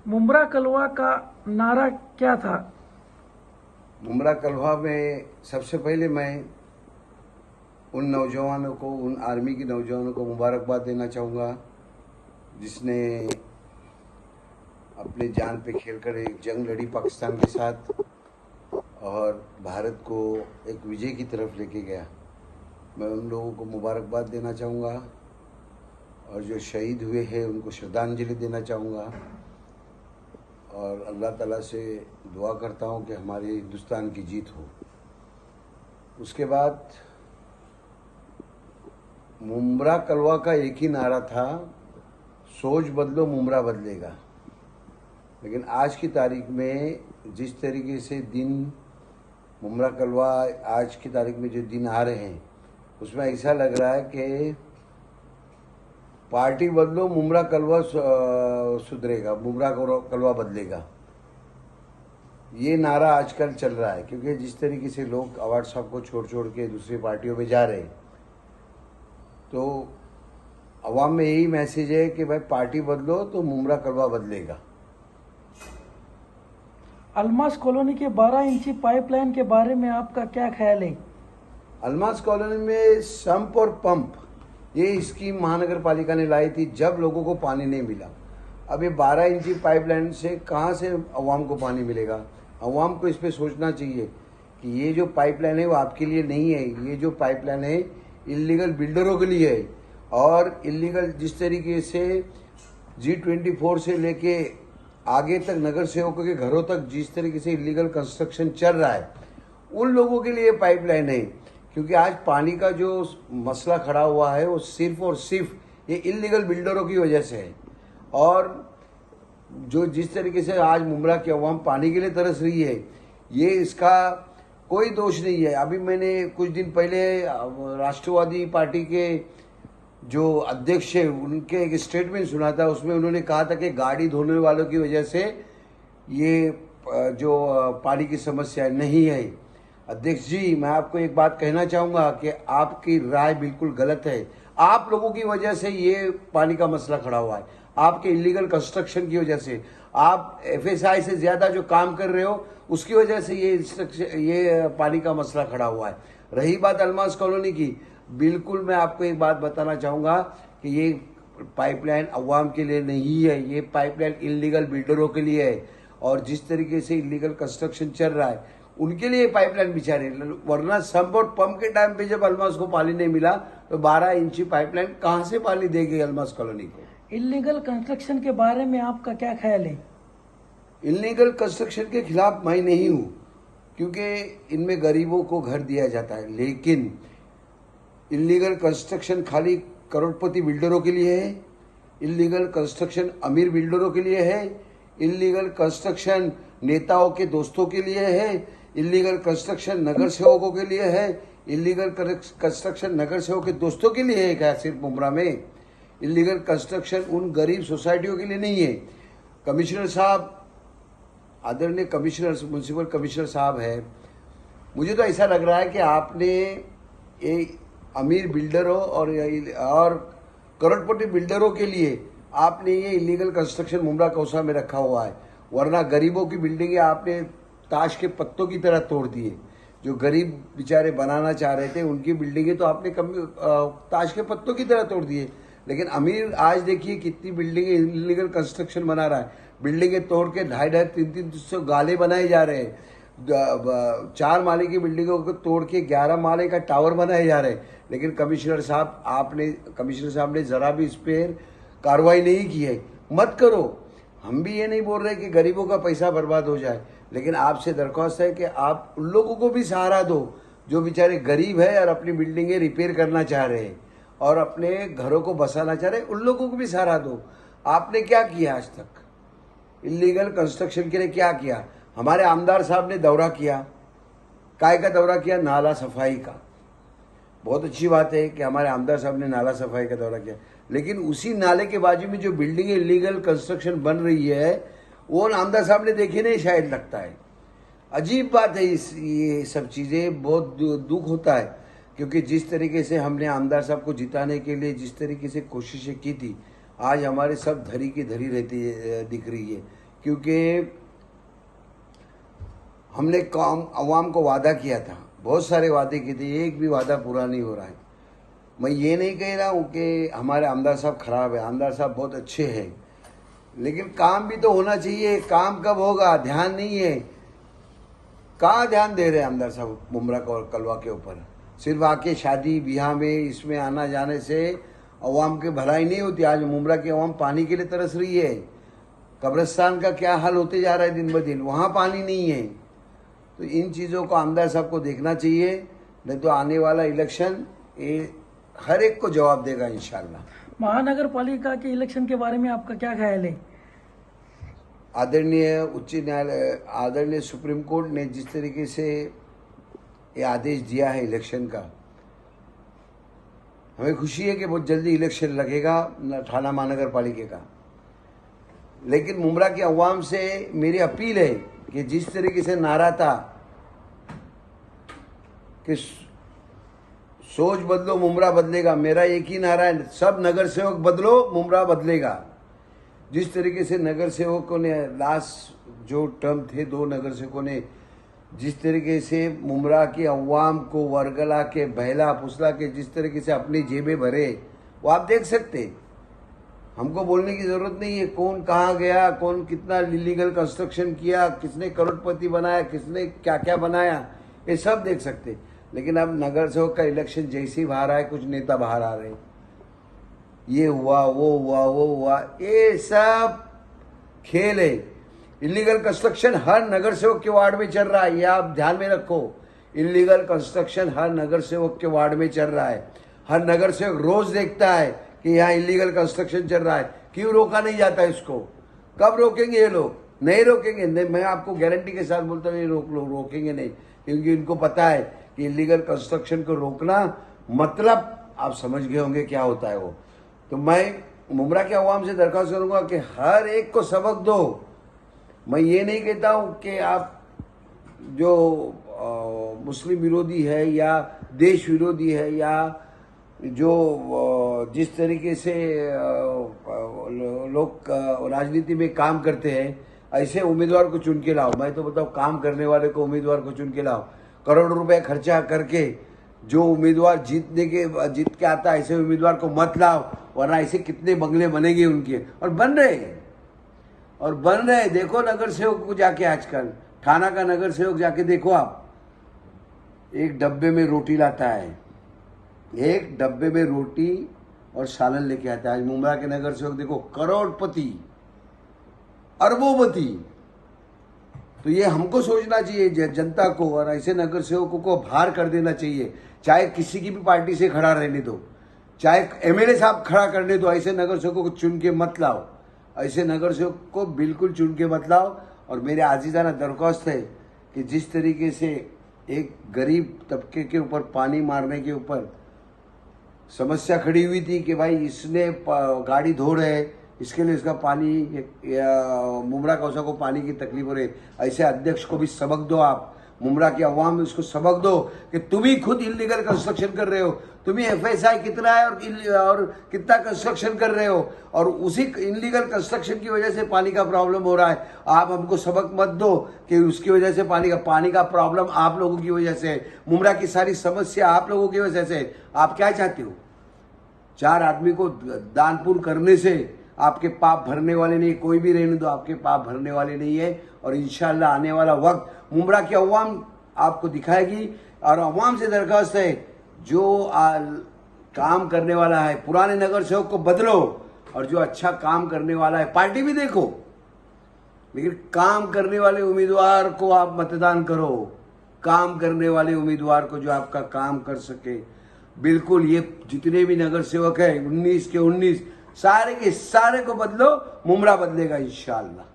मुमरा कलवा का नारा क्या था? मुमरा कलवा में सबसे पहले मैं उन नौजवानों को, उन आर्मी के नौजवानों को मुबारकबाद देना चाहूँगा जिसने अपने जान पे खेलकर एक जंग लड़ी पाकिस्तान के साथ और भारत को एक विजय की तरफ लेके गया। मैं उन लोगों को मुबारकबाद देना चाहूँगा और जो शहीद हुए हैं उनको श्रद्धांजलि देना चाहूँगा और अल्लाह ताला से दुआ करता हूँ कि हमारे हिंदुस्तान की जीत हो। उसके बाद मुमरा कलवा का एक ही नारा था, सोच बदलो मुमरा बदलेगा। लेकिन आज की तारीख में जिस तरीके से दिन मुमरा कलवा आज की तारीख में जो दिन आ रहे हैं उसमें ऐसा लग रहा है कि पार्टी बदलो मुमरा कलवा सुधरेगा, मुमरा कलवा बदलेगा, ये नारा आजकल चल रहा है। क्योंकि जिस तरीके से लोग अवार्ड साहब को छोड़ छोड़ के दूसरी पार्टियों में जा रहे हैं तो अवाम में यही मैसेज है कि भाई पार्टी बदलो तो मुमरा कलवा बदलेगा। अलमास कॉलोनी के 12 इंची पाइपलाइन के बारे में आपका क्या ख्याल है? अलमास कॉलोनी में सम्प और पंप ये स्कीम महानगर पालिका ने लाई थी जब लोगों को पानी नहीं मिला। अब ये 12 इंची पाइपलाइन से कहाँ से अवाम को पानी मिलेगा? अवाम को इस पे सोचना चाहिए कि ये जो पाइपलाइन है वो आपके लिए नहीं है। ये जो पाइपलाइन है इलीगल बिल्डरों के लिए है और इलीगल जिस तरीके से G24 से लेके आगे तक नगर सेवकों के घरों तक जिस तरीके से इलीगल कंस्ट्रक्शन चल रहा है उन लोगों के लिए पाइपलाइन है। क्योंकि आज पानी का जो मसला खड़ा हुआ है वो सिर्फ और सिर्फ ये इलीगल बिल्डरों की वजह से है। और जो जिस तरीके से आज मुमरा की अवाम पानी के लिए तरस रही है ये इसका कोई दोष नहीं है। अभी मैंने कुछ दिन पहले राष्ट्रवादी पार्टी के जो अध्यक्ष है उनके एक स्टेटमेंट सुना था, उसमें उन्होंने कहा था कि गाड़ी धोने वालों की वजह से ये जो पानी की समस्या नहीं है। अध्यक्ष जी, मैं आपको एक बात कहना चाहूँगा कि आपकी राय बिल्कुल गलत है। आप लोगों की वजह से ये पानी का मसला खड़ा हुआ है, आपके इलीगल कंस्ट्रक्शन की वजह से। आप FSI से ज़्यादा जो काम कर रहे हो उसकी वजह से ये पानी का मसला खड़ा हुआ है। रही बात अलमास कॉलोनी की, बिल्कुल मैं आपको एक बात बताना चाहूँगा कि ये पाइपलाइन अवाम के लिए नहीं है, ये पाइपलाइन इलीगल बिल्डरों के लिए है। और जिस तरीके से इलीगल कंस्ट्रक्शन चल रहा है उनके लिए पाइपलाइन बिछा रहे। वरना सम्प और पंप के टाइम पे जब अलमास को पानी नहीं मिला तो 12 इंची पाइपलाइन कहाँ से पानी देगी अलमास कॉलोनी को? इलीगल कंस्ट्रक्शन के बारे में आपका क्या ख्याल है? इलीगल कंस्ट्रक्शन के खिलाफ मैं नहीं हूँ क्योंकि इनमें गरीबों को घर दिया जाता है। लेकिन इलीगल कंस्ट्रक्शन खाली करोड़पति बिल्डरों के लिए है, इलीगल कंस्ट्रक्शन अमीर बिल्डरों के लिए है, इलीगल कंस्ट्रक्शन नेताओं के दोस्तों के लिए है, इलीगल कंस्ट्रक्शन नगर सेवकों के लिए है, इलीगल कंस्ट्रक्शन नगर सेवकों के दोस्तों के लिए है। क्या सिर्फ मुमरा में इलीगल कंस्ट्रक्शन उन गरीब सोसाइटियों के लिए नहीं है? कमिश्नर साहब, आदरणीय कमिश्नर, म्यूनसिपल कमिश्नर साहब है, मुझे तो ऐसा लग रहा है कि आपने एक अमीर बिल्डरों और करोड़पति बिल्डरों के लिए आपने ये इलीगल कंस्ट्रक्शन मुमरा कौसा में रखा हुआ है। वरना गरीबों की बिल्डिंगें आपने ताश के पत्तों की तरह तोड़ दिए। जो गरीब बेचारे बनाना चाह रहे थे उनकी बिल्डिंगें तो आपने ताश के पत्तों की तरह तोड़ दिए। लेकिन अमीर आज देखिए कितनी बिल्डिंगें इलीगल कंस्ट्रक्शन बना रहा है। बिल्डिंगें तोड़ के 250, 300 गाले बनाए जा रहे हैं। 4 माले की बिल्डिंगों को तोड़ के 11 माले का टावर बनाए जा रहे हैं। लेकिन कमिश्नर साहब ने जरा भी इस पर कार्रवाई नहीं की है। मत करो। हम भी ये नहीं बोल रहे कि गरीबों का पैसा बर्बाद हो जाए, लेकिन आपसे दरख्वास्त है कि आप उन लोगों को भी सहारा दो जो बेचारे गरीब है और अपनी बिल्डिंगें रिपेयर करना चाह रहे हैं और अपने घरों को बसाना चाह रहे हैं। उन लोगों को भी सहारा दो। आपने क्या किया आज तक इलीगल कंस्ट्रक्शन के लिए? क्या किया? हमारे आमदार साहब ने दौरा किया, काय का दौरा किया? नाला सफाई का। बहुत अच्छी बात है कि हमारे आमदार साहब ने नाला सफाई का दौरा किया, लेकिन उसी नाले के बाजू में जो बिल्डिंग इलीगल कंस्ट्रक्शन बन रही है वो आमदार साहब ने देखे नहीं शायद, लगता है। अजीब बात है। ये सब चीज़ें बहुत दुख होता है क्योंकि जिस तरीके से हमने आमदार साहब को जिताने के लिए जिस तरीके से कोशिशें की थी आज हमारे सब धरी की धरी रहती दिख रही है। क्योंकि हमने काम अवाम को वादा किया था, बहुत सारे वादे किए थे, एक भी वादा पूरा नहीं हो रहा है। मैं ये नहीं कह रहा हूँ कि हमारे आमदार साहब खराब है, आमदार साहब बहुत अच्छे हैं, लेकिन काम भी तो होना चाहिए। काम कब होगा, ध्यान नहीं है। कहाँ ध्यान दे रहे हैं आमदार साहब मुमरा और कलवा के ऊपर? सिर्फ आके शादी ब्याह में इसमें आना जाने से अवाम की भलाई नहीं होती। आज मुमरा की अवाम पानी के लिए तरस रही है। कब्रिस्तान का क्या हाल होते जा रहा है दिन ब दिन, वहाँ पानी नहीं है। तो इन चीज़ों को आमदार साहब को देखना चाहिए, नहीं तो आने वाला इलेक्शन ये हर एक को जवाब देगा इंशाल्लाह। महानगर पालिका के इलेक्शन के बारे में आपका क्या ख्याल है? आदरणीय उच्च न्यायालय, आदरणीय सुप्रीम कोर्ट ने जिस तरीके से ये आदेश दिया है इलेक्शन का, हमें खुशी है कि बहुत जल्दी इलेक्शन लगेगा थाना महानगर पालिका का। लेकिन मुमरा की अवाम से मेरी अपील है कि जिस तरीके से नारा था कि सोच बदलो मुमरा बदलेगा, मेरा एक ही नारा है, सब नगर सेवक बदलो मुमरा बदलेगा। जिस तरीके से नगर सेवकों ने लास्ट जो टर्म थे, 2 नगर सेवकों ने जिस तरीके से मुमरा की अवाम को वर्गला के बहला फुसला के जिस तरीके से अपनी जेबें भरे, वो आप देख सकते। हमको बोलने की जरूरत नहीं है कौन कहाँ गया, कौन कितना इलीगल कंस्ट्रक्शन किया, किसने करोड़पति बनाया, किसने क्या क्या बनाया, ये सब देख सकते। लेकिन अब नगर सेवक का इलेक्शन जैसे ही बाहर आए, कुछ नेता बाहर आ रहे, ये हुआ वो हुआ वो हुआ, ये सब खेल है। इलीगल कंस्ट्रक्शन हर नगर सेवक के वार्ड में चल रहा है, ये आप ध्यान में रखो। इलीगल कंस्ट्रक्शन हर नगर सेवक के वार्ड में चल रहा है। हर नगर सेवक रोज देखता है कि यहाँ इलीगल कंस्ट्रक्शन चल रहा है, क्यों रोका नहीं जाता इसको? कब रोकेंगे ये लोग? नहीं रोकेंगे। नहीं, मैं आपको गारंटी के साथ बोलता हूँ ये रोकेंगे नहीं, क्योंकि इनको पता है कि इलीगल कंस्ट्रक्शन को रोकना मतलब आप समझ गए होंगे क्या होता है वो। तो मैं मुमरा के अवाम से दरख्वास्त करूंगा कि हर एक को सबक दो। मैं ये नहीं कहता हूं कि आप जो मुस्लिम विरोधी है या देश विरोधी है या जो जिस तरीके से लोग राजनीति में काम करते हैं, ऐसे उम्मीदवार को चुन के लाओ। मैं तो बताऊं, काम करने वाले को उम्मीदवार को चुन के लाओ। करोड़ रुपए खर्चा करके जो उम्मीदवार जीत के आता है, ऐसे उम्मीदवार को मत लाओ, वरना ऐसे कितने बंगले बनेंगे उनके। और बन रहे देखो नगर सेवक को जाके, आजकल थाना का नगर सेवक जाके देखो आप, एक डब्बे में रोटी लाता है, एक डब्बे में रोटी और सालन लेके आता है। आज मुमरा के नगर सेवक देखो, करोड़पति अरबोपति। तो ये हमको सोचना चाहिए जनता को, और ऐसे नगर सेवकों को बाहर कर देना चाहिए। चाहे किसी की भी पार्टी से खड़ा रहने दो, चाहे एमएलए साहब खड़ा करने दो, ऐसे नगर सेवकों को चुन के मत लाओ। ऐसे नगर सेवक को बिल्कुल चुन के मत लाओ। और मेरे आजीजाना दरख्वास्त है कि जिस तरीके से एक गरीब तबके के ऊपर पानी मारने के ऊपर समस्या खड़ी हुई थी कि भाई इसने गाड़ी धो रहे, इसके लिए इसका पानी मुमरा कौसा को पानी की तकलीफ हो रही, ऐसे अध्यक्ष को भी सबक दो आप। मुमरा की अवाम में इसको सबक दो कि तुम ही खुद इलीगल कंस्ट्रक्शन कर रहे हो, तुम्हें एफएसआई कितना है और कितना कंस्ट्रक्शन कर रहे हो, और उसी इलीगल कंस्ट्रक्शन की वजह से पानी का प्रॉब्लम हो रहा है। आप हमको सबक मत दो कि उसकी वजह से पानी का प्रॉब्लम आप लोगों की वजह से, मुमरा की सारी समस्या आप लोगों की वजह से। आप क्या चाहते हो? 4 आदमी को दानपुर करने से आपके पाप भरने वाले नहीं, कोई भी रहने दो, आपके पाप भरने वाले नहीं है। और इंशाल्लाह आने वाला वक्त मुमरा की अवाम आपको दिखाएगी। और अवाम से दरख्वास्त है, जो काम करने वाला है, पुराने नगर सेवक को बदलो, और जो अच्छा काम करने वाला है, पार्टी भी देखो, लेकिन काम करने वाले उम्मीदवार को आप मतदान करो। काम करने वाले उम्मीदवार को जो आपका काम कर सके। बिल्कुल, ये जितने भी नगर सेवक है 19 के 19 सारे के सारे को बदलो, मुमरा बदलेगा इंशाअल्लाह।